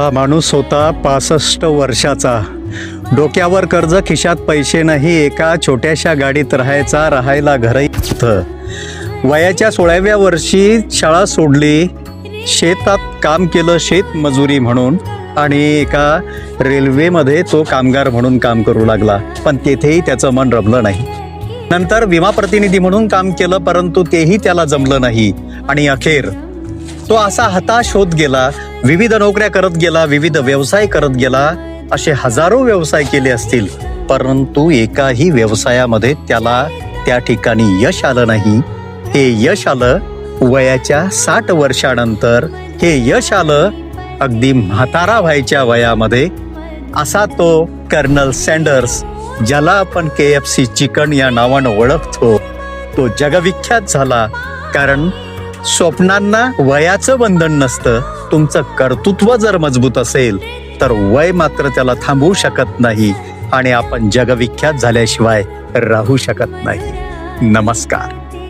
हा माणूस होता 65 वर्षाचा. डोक्यावर कर्ज, खिशात पैसे नाही, एका छोट्याशा गाडीत राहायला घरही होतं. वयाच्या 16व्या वर्षी शाळा सोडली, शेतात काम केलं शेतमजुरी म्हणून, आणि एका रेल्वेमध्ये तो कामगार म्हणून काम करू लागला. पण तेथेही त्याचं मन रमलं नाही. नंतर विमा प्रतिनिधी म्हणून काम केलं, परंतु तेही त्याला जमलं नाही. आणि अखेर तो असा हताश होत गेला. विविध नोकऱ्या करत गेला, विविध व्यवसाय करत गेला. असे हजारो व्यवसाय केले असतील, परंतु एकाही व्यवसायामध्ये त्याला त्या ठिकाणी यश आलं नाही. हे यश आलं वयाच्या 60 वर्षानंतर. हे यश आलं अगदी म्हातारा व्हायच्या वयामध्ये. असा तो कर्नल सँडर्स, ज्याला आपण KFC चिकन या नावानं ओळखतो, तो जगविख्यात झाला. कारण स्वप्नांना वयाचं बंधन नसतं. तुमचं कर्तृत्व जर मजबूत असेल तर वय मात्र त्याला थांबवू शकत नाही, आणि आपण जगविख्यात झाल्याशिवाय राहू शकत नाही. नमस्कार.